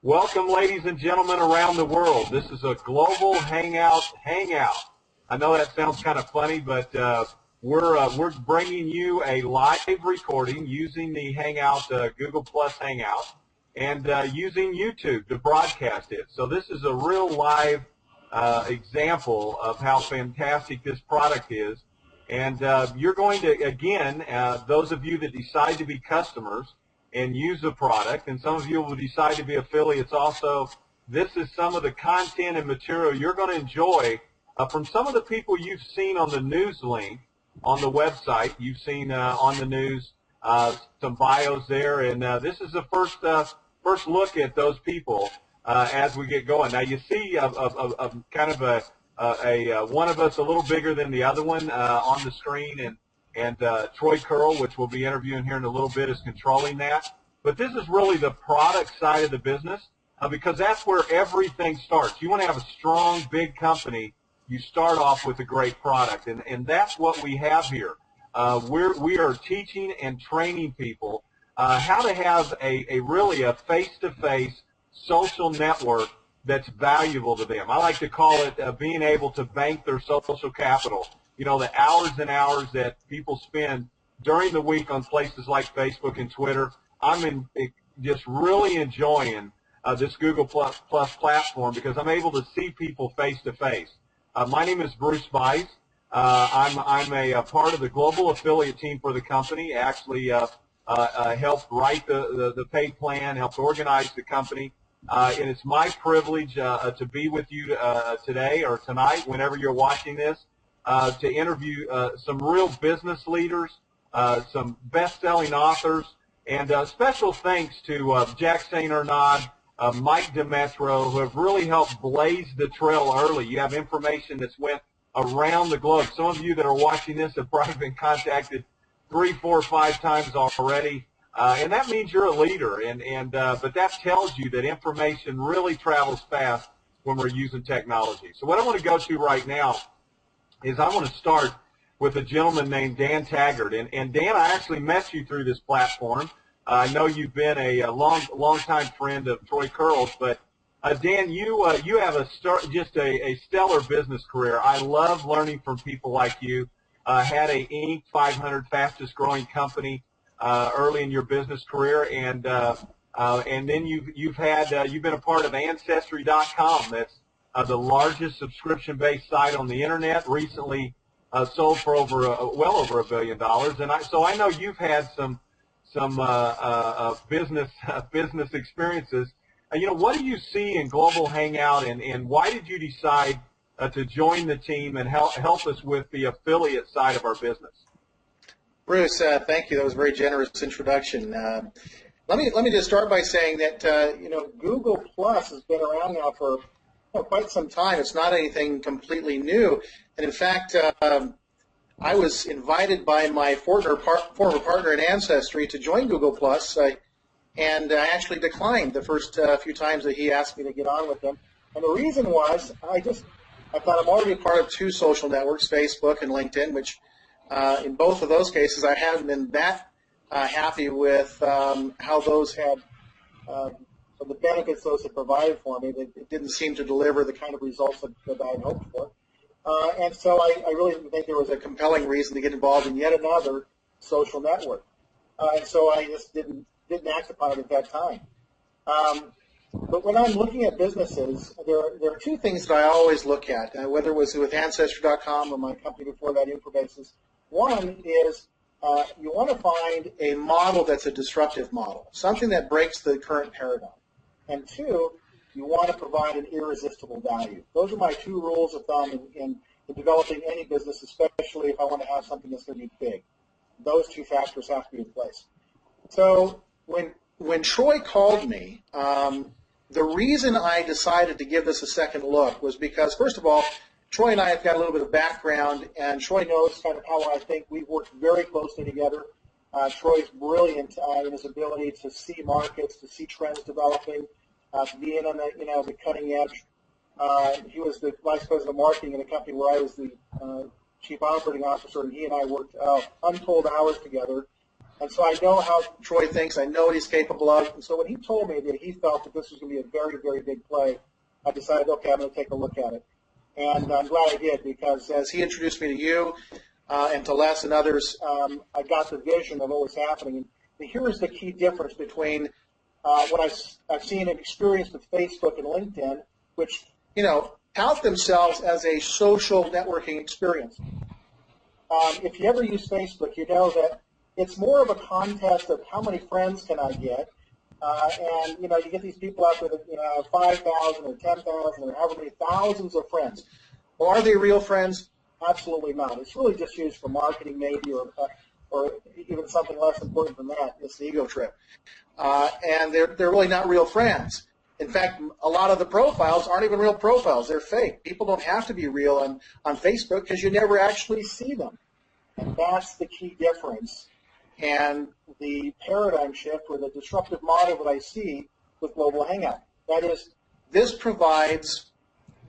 Welcome, ladies and gentlemen around the world. This is a Global Hangout Hangout. I know that sounds kind of funny, but we're bringing you a live recording using the Hangout, Google Plus Hangout, and using YouTube to broadcast it. So this is a real live example of how fantastic this product is. And you're going to, again, those of you that decide to be customers and use the product, and some of you will decide to be affiliates also, this is some of the content and material you're going to enjoy from some of the people you've seen on the news link on the website. You've seen on the news some bios there, and this is the first look at those people as we get going. Now you see kind of a one of us a little bigger than the other one on the screen, and Troy Curl, which we'll be interviewing here in a little bit, is controlling that. But this is really the product side of the business because that's where everything starts. You want to have a strong, big company. You start off with a great product, and that's what we have here. We are teaching and training people how to have really a face-to-face social network that's valuable to them. I like to call it being able to bank their social capital. You know, the hours and hours that people spend during the week on places like Facebook and Twitter. I'm just really enjoying this Google Plus platform because I'm able to see people face to face. My name is Bruce Bice. I'm a part of the global affiliate team for the company. Actually, helped write the pay plan, helped organize the company. And it's my privilege to be with you today or tonight, whenever you're watching this, to interview some real business leaders, some best-selling authors, and special thanks to Jack St. Arnaud, Mike Demetro, who have really helped blaze the trail early. You have information that's went around the globe. Some of you that are watching this have probably been contacted 3, 4, 5 times already. And that means you're a leader, but that tells you that information really travels fast when we're using technology. So what I want to go to right now is I want to start with a gentleman named Dan Taggart. And Dan, I actually met you through this platform. I know you've been a long-time friend of Troy Curl's, but Dan, you have just a stellar business career. I love learning from people like you. Had a Inc. 500 fastest growing company early in your business career, and then you've been a part of Ancestry.com. That's the largest subscription-based site on the internet. Recently sold for well over $1 billion, and so I know you've had some business experiences. You know, what do you see in Global Hangout, and why did you decide to join the team and help us with the affiliate side of our business? Bruce, thank you. That was a very generous introduction. Let me just start by saying that Google Plus has been around now for quite some time. It's not anything completely new, and in fact, I was invited by my former partner in Ancestry to join Google Plus, and I actually declined the first few times that he asked me to get on with him. And the reason was I thought I'm already part of 2 social networks, Facebook and LinkedIn, which in both of those cases I haven't been that happy with how those had the benefits those had provided for me. It didn't seem to deliver the kind of results that I had hoped for. And so I really didn't think there was a compelling reason to get involved in yet another social network. And so I just didn't act upon it at that time. But when I'm looking at businesses, there are 2 things that I always look at, whether it was with Ancestry.com or my company before that, Infobasis. One is you want to find a model that's a disruptive model, something that breaks the current paradigm. And 2, you want to provide an irresistible value. Those are my 2 rules of thumb in developing any business, especially if I want to have something that's going to be big. Those 2 factors have to be in place. So when Troy called me, the reason I decided to give this a second look was because, first of all, Troy and I have got a little bit of background, and Troy knows kind of how I think. We've worked very closely together. Troy's brilliant in his ability to see markets, to see trends developing, to be in on the cutting edge. He was the vice president of marketing in a company where I was the chief operating officer, and he and I worked untold hours together And so I know how Troy thinks. I know what he's capable of. And so when he told me that he felt that this was going to be a very, very big play, I decided, okay, I'm going to take a look at it. And I'm glad I did, because as he introduced me to you and to Les and others, I got the vision of what was happening. And here is the key difference between what I've seen and experienced with Facebook and LinkedIn, which, tout themselves as a social networking experience. If you ever use Facebook, you know that it's more of a contest of how many friends can I get. And, you get these people out there that, 5,000 or 10,000 or however many thousands of friends. Well, are they real friends? Absolutely not. It's really just used for marketing maybe, or even something less important than that. It's the ego trip. And they're really not real friends. In fact, a lot of the profiles aren't even real profiles. They're fake. People don't have to be real on Facebook because you never actually see them. And that's the key difference. And the paradigm shift, or the disruptive model that I see with Global Hangout. That is, this provides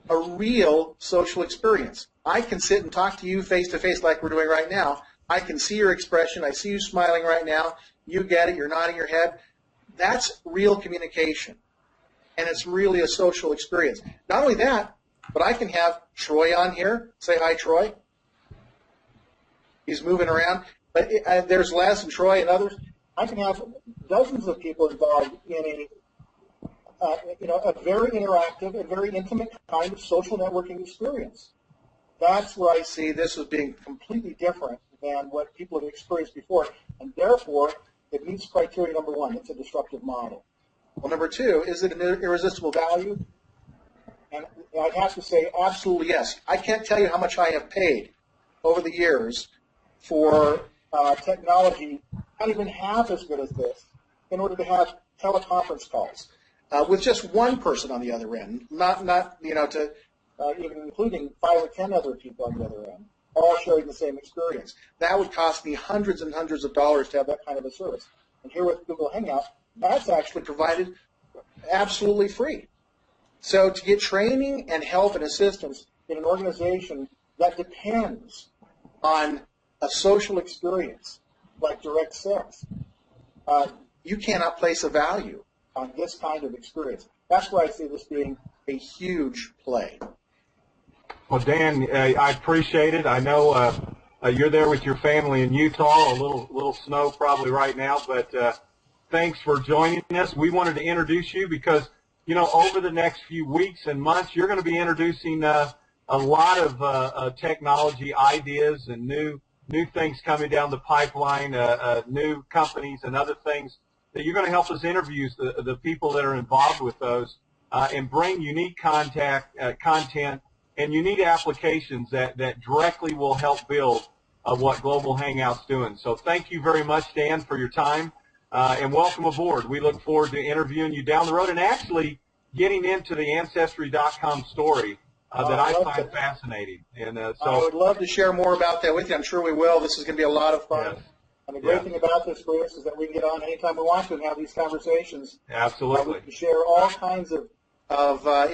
a real social experience. I can sit and talk to you face-to-face like we're doing right now. I can see your expression. I see you smiling right now. You get it. You're nodding your head. That's real communication. And it's really a social experience. Not only that, but I can have Troy on here. Say hi, Troy. He's moving around. But there's Les and Troy and others. I can have dozens of people involved in a very interactive and very intimate kind of social networking experience. That's where I see this as being completely different than what people have experienced before, and therefore it meets criteria number one. It's a disruptive model. Well, number two, is it an irresistible value? And I'd have to say absolutely yes. I can't tell you how much I have paid over the years for technology not even half as good as this in order to have teleconference calls with just one person on the other end, not to even including 5 or 10 other people on the other end, all sharing the same experience. That would cost me hundreds and hundreds of dollars to have that kind of a service. And here with Google Hangout, that's actually provided absolutely free. So to get training and help and assistance in an organization that depends on a social experience like direct sales, you cannot place a value on this kind of experience. That's why I see this being a huge play. Well, Dan, I appreciate it. I know you're there with your family in Utah, a little snow probably right now, but thanks for joining us. We wanted to introduce you because, over the next few weeks and months, you're going to be introducing a lot of technology ideas and new things coming down the pipeline, new companies and other things that you're going to help us interview the people that are involved with those and bring unique content and unique applications that directly will help build what Global Hangout's doing. So thank you very much, Dan, for your time, and welcome aboard. We look forward to interviewing you down the road and actually getting into the Ancestry.com story that I find fascinating. And so I would love to share more about that with you. I'm sure we will. This is going to be a lot of fun. Yes. And the great thing about this, Bruce, is that we can get on anytime we want to and have these conversations. Absolutely. We can share all kinds of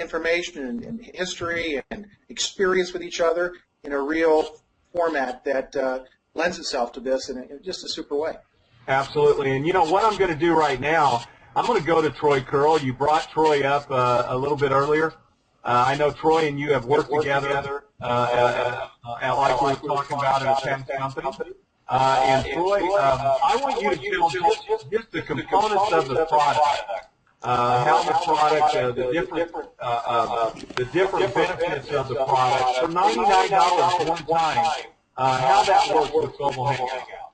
information and history and experience with each other in a real format that lends itself to this in just a super way. Absolutely. And what I'm going to do right now, I'm going to go to Troy Curl. You brought Troy up a little bit earlier. I know Troy and you have worked together like we were talking about in a past company. And Troy, I want you to tell just the components of the product, how the product, the different benefits of the product for $99 one time, how that works with Global Hangout.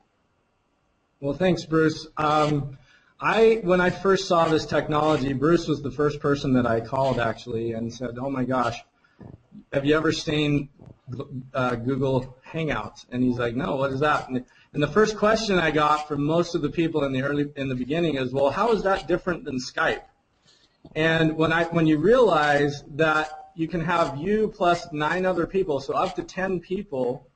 Well, thanks, Bruce. When I first saw this technology, Bruce was the first person that I called actually and said, "Oh my gosh, have you ever seen Google Hangouts?" And he's like, "No, what is that?" And the first question I got from most of the people in the beginning is, "Well, how is that different than Skype?" And when you realize that you can have you plus 9 other people, so up to 10 people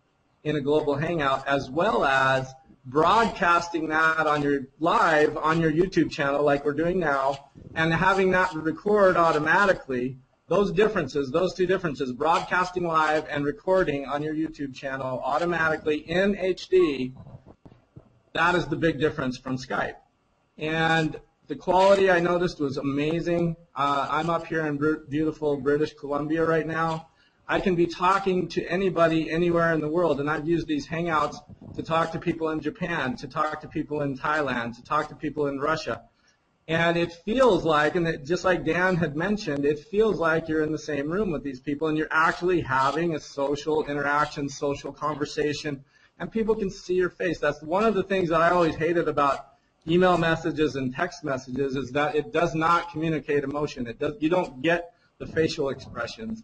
in a Global Hangout, as well as broadcasting that on your YouTube channel like we're doing now, and having that record automatically, those two differences, broadcasting live and recording on your YouTube channel automatically in HD, that is the big difference from Skype. And the quality I noticed was amazing. I'm up here in beautiful British Columbia right now. I can be talking to anybody anywhere in the world, and I've used these Hangouts to talk to people in Japan, to talk to people in Thailand, to talk to people in Russia. And it feels like, and just like Dan had mentioned, it feels like you're in the same room with these people and you're actually having a social interaction, social conversation, and people can see your face. That's one of the things that I always hated about email messages and text messages, is that it does not communicate emotion. You don't get the facial expressions.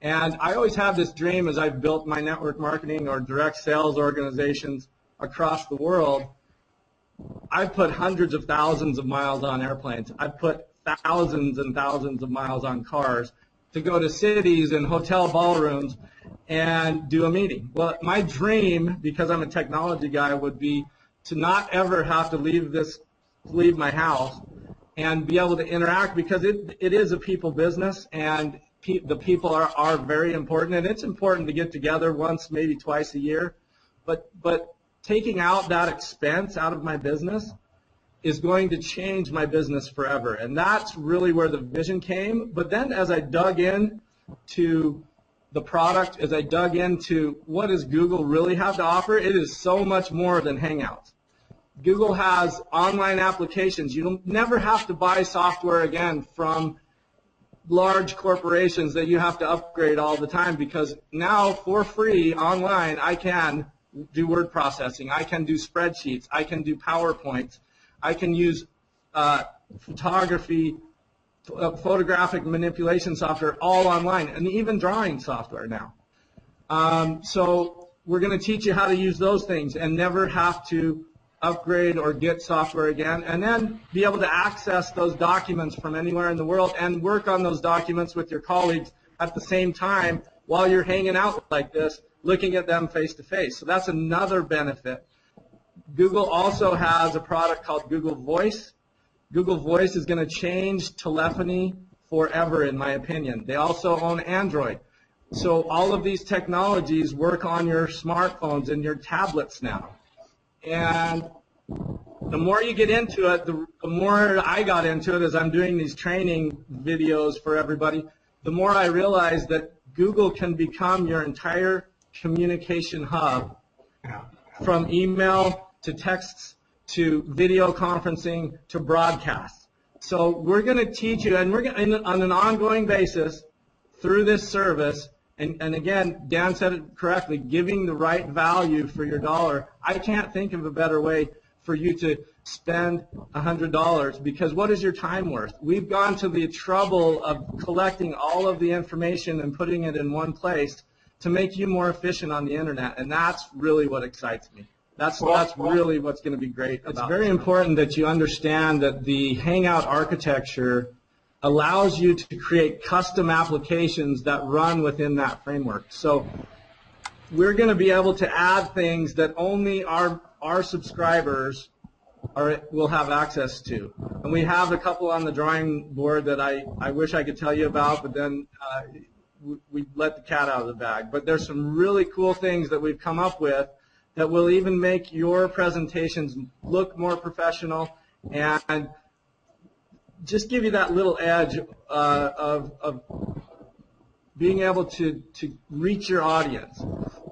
And I always have this dream as I've built my network marketing or direct sales organizations across the world. I've put hundreds of thousands of miles on airplanes. I've put thousands and thousands of miles on cars to go to cities and hotel ballrooms and do a meeting. Well, my dream, because I'm a technology guy, would be to not ever have to leave my house and be able to interact, because it is a people business, and the people are very important, and it's important to get together once, maybe twice a year. But taking out that expense out of my business is going to change my business forever. And that's really where the vision came. But then as I dug in to the product, as I dug into what does Google really have to offer, it is so much more than Hangouts. Google has online applications. You'll never have to buy software again from large corporations that you have to upgrade all the time, because now for free online I can do word processing, I can do spreadsheets, I can do PowerPoints, I can use photographic manipulation software all online, and even drawing software now. So we're going to teach you how to use those things and never have to upgrade or get software again, and then be able to access those documents from anywhere in the world and work on those documents with your colleagues at the same time while you're hanging out like this, looking at them face to face. So that's another benefit. Google also has a product called Google Voice. Google Voice is going to change telephony forever, in my opinion. They also own Android. So all of these technologies work on your smartphones and your tablets now. And the more you get into it, the more I got into it as I'm doing these training videos for everybody, the more I realized that Google can become your entire communication hub, from email to texts to video conferencing to broadcasts. So we're going to teach you, and we're going to, on an ongoing basis through this service. And again, Dan said it correctly, giving the right value for your dollar. I can't think of a better way for you to spend $100, because what is your time worth? We've gone to the trouble of collecting all of the information and putting it in one place to make you more efficient on the internet, and that's really what excites me. That's really what's going to be great about it. It's very important that you understand that the Hangout architecture allows you to create custom applications that run within that framework. So we're going to be able to add things that only our subscribers will have access to. And we have a couple on the drawing board that I wish I could tell you about, but then we let the cat out of the bag. But there's some really cool things that we've come up with that will even make your presentations look more professional and just give you that little edge of being able to reach your audience.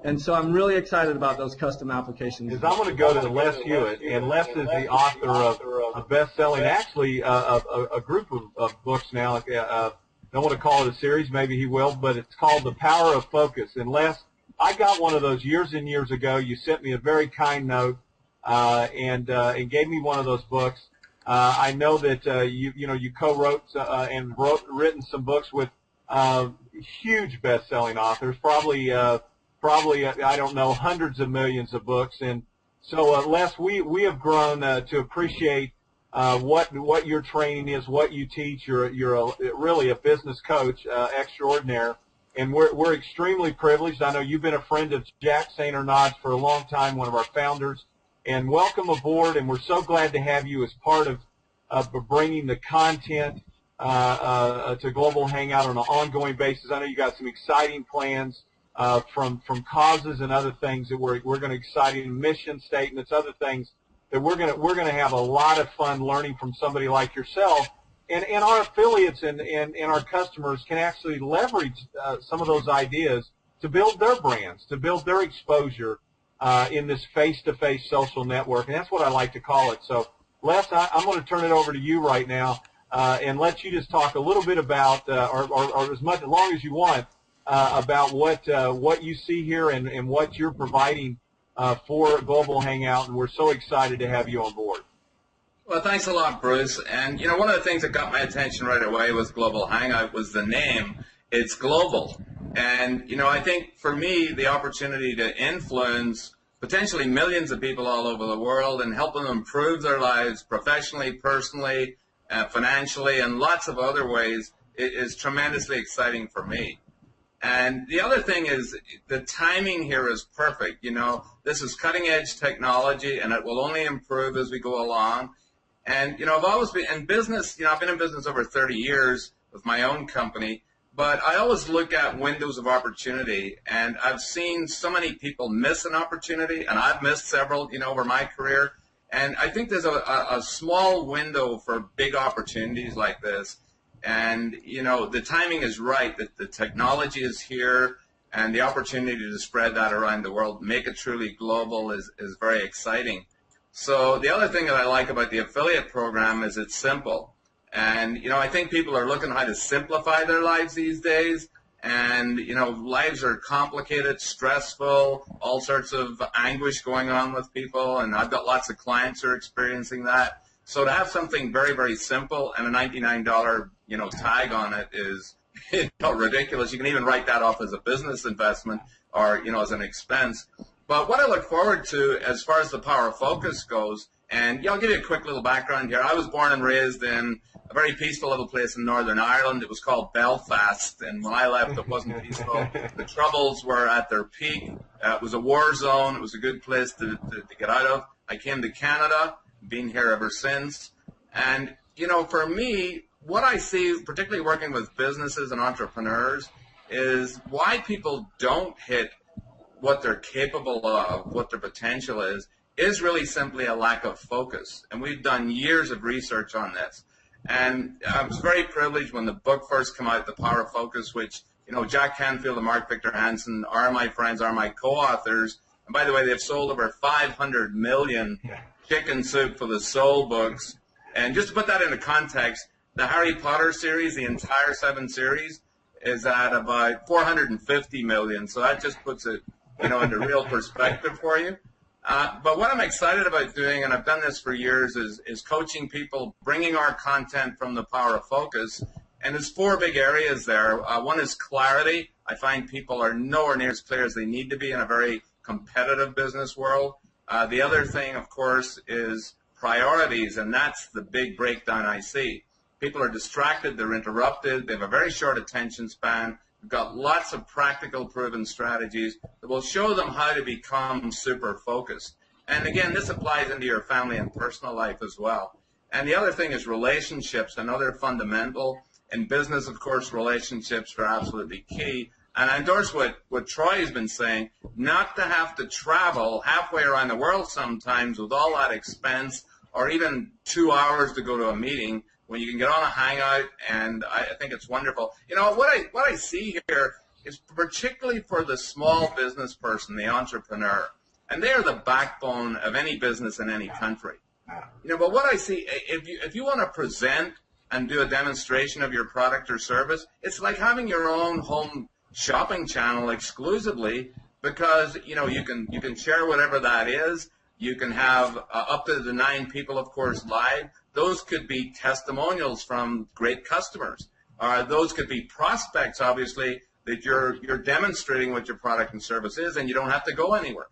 And so I'm really excited about those custom applications. I'm going to go to Les Hewitt, and Les is the author of a best-selling, actually a group of books now. I don't want to call it a series, maybe he will, but it's called The Power of Focus. And Les, I got one of those years and years ago. You sent me a very kind note and gave me one of those books. I know that you co-wrote and written some books with huge best-selling authors, probably I don't know, hundreds of millions of books. And so Les, we have grown to appreciate what your training is, what you teach. You're really a business coach extraordinaire, and we're extremely privileged. I know you've been a friend of Jack St. Ernod's for a long time, one of our founders. And welcome aboard, and we're so glad to have you as part of bringing the content to Global Hangout on an ongoing basis. I know you got some exciting plans from causes and other things that we're going to exciting mission statements, other things that we're gonna have a lot of fun learning from somebody like yourself, and our affiliates and our customers can actually leverage some of those ideas to build their brands, to build their exposure in this face-to-face social network, and that's what I like to call it. So, Les, I'm going to turn it over to you right now and let you just talk a little bit about, or as long as you want, about what you see here and what you're providing for Global Hangout, and we're so excited to have you on board. Well, thanks a lot, Bruce. And, you know, one of the things that got my attention right away with Global Hangout was the name. It's global. And, you know, I think for me, the opportunity to influence potentially millions of people all over the world and help them improve their lives professionally, personally, financially, and lots of other ways is tremendously exciting for me. And the other thing is the timing here is perfect. You know, this is cutting edge technology and it will only improve as we go along. And, you know, I've always been in business, you know, I've been in business over 30 years with my own company, but I always look at windows of opportunity, and I've seen so many people miss an opportunity, and I've missed several, you know, over my career. And I think there's a small window for big opportunities like this. And, you know, the timing is right, that the technology is here, and the opportunity to spread that around the world, make it truly global is very exciting. So the other thing that I like about the affiliate program is it's simple. And, you know, I think people are looking how to simplify their lives these days. And, you know, lives are complicated, stressful, all sorts of anguish going on with people. And I've got lots of clients who are experiencing that. So to have something very, very simple and a $99, you know, tag on it is, you know, ridiculous. You can even write that off as a business investment or, you know, as an expense. But what I look forward to as far as the power of focus goes, and, I'll give you a quick little background here. I was born and raised in a very peaceful little place in Northern Ireland. It was called Belfast, and when I left, it wasn't peaceful. The troubles were at their peak. It was a war zone. It was a good place to get out of. I came to Canada, been here ever since. And, you know, for me, what I see, particularly working with businesses and entrepreneurs, is why people don't hit what they're capable of, what their potential is really simply a lack of focus. And we've done years of research on this. And I was very privileged when the book first came out, The Power of Focus, which, you know, Jack Canfield and Mark Victor Hansen are my friends, are my co-authors. And by the way, they've sold over 500 million Chicken Soup for the Soul books. And just to put that into context, the Harry Potter series, the entire 7 series, is at about 450 million. So that just puts it, you know, into real perspective for you. But what I'm excited about doing, and I've done this for years, is coaching people, bringing our content from the power of focus. And there's 4 big areas there. One is clarity. I find people are nowhere near as clear as they need to be in a very competitive business world. The other thing, of course, is priorities, and that's the big breakdown I see. People are distracted, they're interrupted, they have a very short attention span. We've got lots of practical proven strategies that will show them how to become super focused. And again, this applies into your family and personal life as well. And the other thing is relationships, another fundamental. In business, of course, relationships are absolutely key. And I endorse what Troy has been saying, not to have to travel halfway around the world sometimes with all that expense, or even 2 hours to go to a meeting, when you can get on a hangout, and I think it's wonderful. You know, what I see here is particularly for the small business person, the entrepreneur, and they are the backbone of any business in any country. You know, but what I see, if you want to present and do a demonstration of your product or service, it's like having your own home shopping channel exclusively, because, you know, you can share whatever that is. You can have up to the 9 people, of course, live. Those could be testimonials from great customers. Those could be prospects, obviously, that you're demonstrating what your product and service is, and you don't have to go anywhere.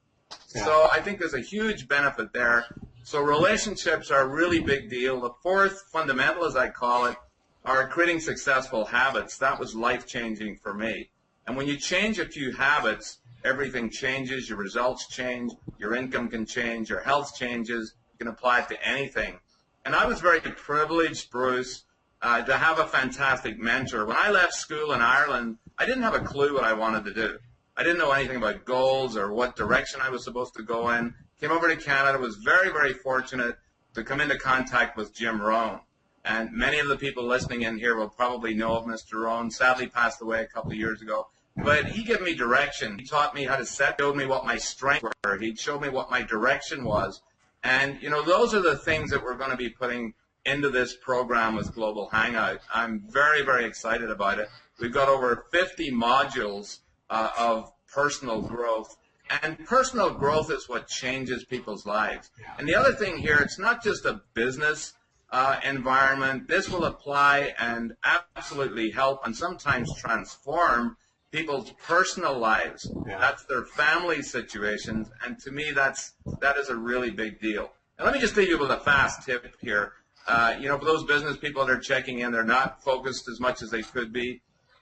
Yeah. So I think there's a huge benefit there. So relationships are a really big deal. The 4th fundamental, as I call it, are creating successful habits. That was life-changing for me. And when you change a few habits, everything changes, your results change, your income can change, your health changes, you can apply it to anything. And I was very privileged, Bruce, to have a fantastic mentor. When I left school in Ireland, I didn't have a clue what I wanted to do. I didn't know anything about goals or what direction I was supposed to go in. came over to Canada, was very, very fortunate to come into contact with Jim Rohn. And many of the people listening in here will probably know of Mr. Rohn. Sadly passed away a couple of years ago. But he gave me direction. He taught me how to set, showed me what my strengths were. He showed me what my direction was. And, you know, those are the things that we're going to be putting into this program with Global Hangout. I'm very, very excited about it. We've got over 50 modules of personal growth. And personal growth is what changes people's lives. And the other thing here, it's not just a business environment. This will apply and absolutely help and sometimes transform people's personal lives. Yeah. That's their family situations, and to me, that is a really big deal. And let me just leave you with a fast tip here. You know, for those business people that are checking in, they're not focused as much as they could be.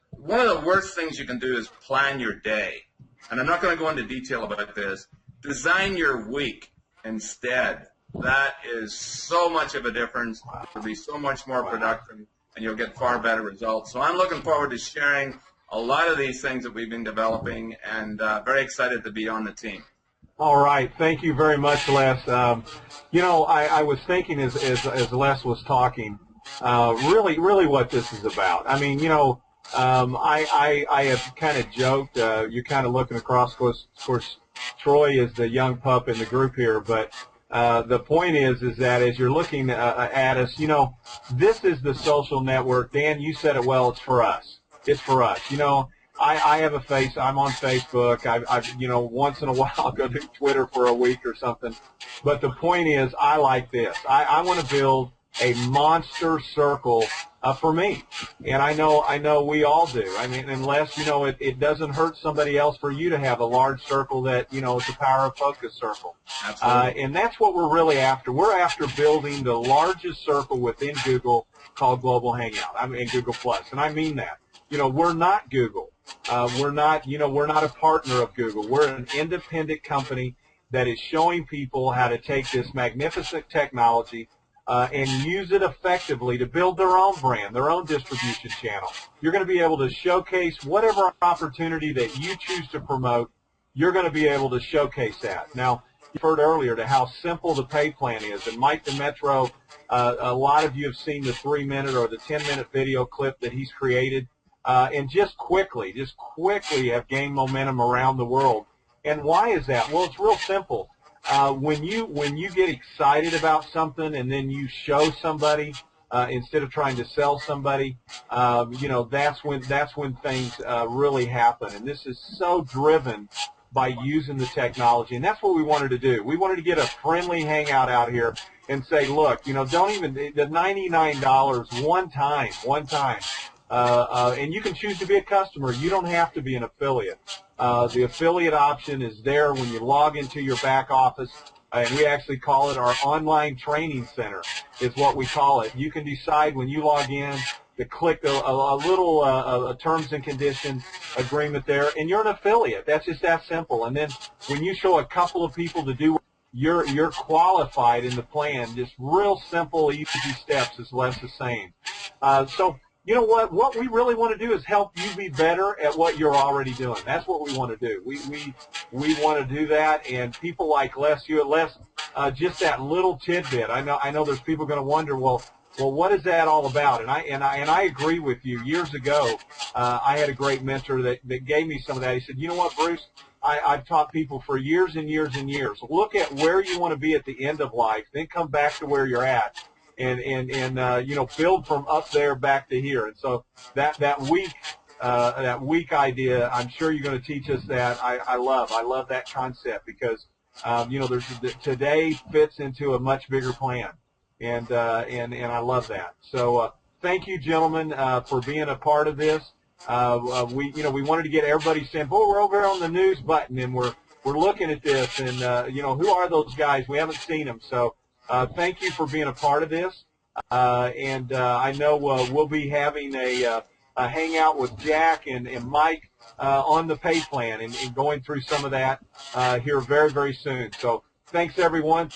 One of the worst things you can do is plan your day. And I'm not going to go into detail about this. Design your week instead. That is so much of a difference. You'll be so much more productive, and you'll get far better results. So I'm looking forward to sharing a lot of these things that we've been developing, and very excited to be on the team. All right. Thank you very much, Les. You know, I was thinking as Les was talking, really what this is about. I mean, you know, I have kind of joked, you're kind of looking across, of course, Troy is the young pup in the group here, but the point is that as you're looking at us, you know, this is the social network. Dan, you said it well, it's for us. It's for us. You know, I have I'm on Facebook. I've you know, once in a while I'll go to Twitter for a week or something. But the point is, I like this. I want to build a monster circle for me. And I know we all do. I mean, unless, you know, it doesn't hurt somebody else for you to have a large circle that, you know, it's a power of focus circle. Absolutely. And that's what we're really after. We're after building the largest circle within Google called Global Hangout. I mean, Google Plus. And I mean that. You know, we're not Google. We're not a partner of Google. We're an independent company that is showing people how to take this magnificent technology and use it effectively to build their own brand, their own distribution channel. You're going to be able to showcase whatever opportunity that you choose to promote. You're going to be able to showcase that. Now, you referred earlier to how simple the pay plan is. And Mike the Metro, a lot of you have seen the 3-minute or the 10-minute video clip that he's created. And just quickly have gained momentum around the world. And why is that? Well, it's real simple. When you get excited about something and then you show somebody instead of trying to sell somebody, you know, that's when things really happen. And this is so driven by using the technology, and that's what we wanted to do. We wanted to get a friendly hangout out here and say, look, you know, don't even the $99 one time. And you can choose to be a customer. You don't have to be an affiliate. The affiliate option is there when you log into your back office, and we actually call it our online training center is what we call it. You can decide when you log in to click a little terms and conditions agreement there, and you're an affiliate. That's just that simple. And then when you show a couple of people to do, you're qualified in the plan. Just real simple, easy steps, as Les is saying. So, you know what we really want to do is help you be better at what you're already doing. That's what we want to do. We want to do that, and people like Les, just that little tidbit. I know there's people going to wonder, well, what is that all about? And I agree with you. Years ago, I had a great mentor that gave me some of that. He said, you know what, Bruce? I've taught people for years and years and years. Look at where you want to be at the end of life, then come back to where you're at. And you know, build from up there back to here. And so that weak idea, I'm sure you're going to teach us that. I love that concept because you know, today fits into a much bigger plan, and I love that. So thank you, gentlemen, for being a part of this. We wanted to get everybody saying, "Oh, we're over on the news button, and we're looking at this, and you know, who are those guys? We haven't seen them." So. Thank you for being a part of this, and I know we'll be having a hangout with Jack and Mike on the pay plan and going through some of that here very, very soon. So thanks, everyone.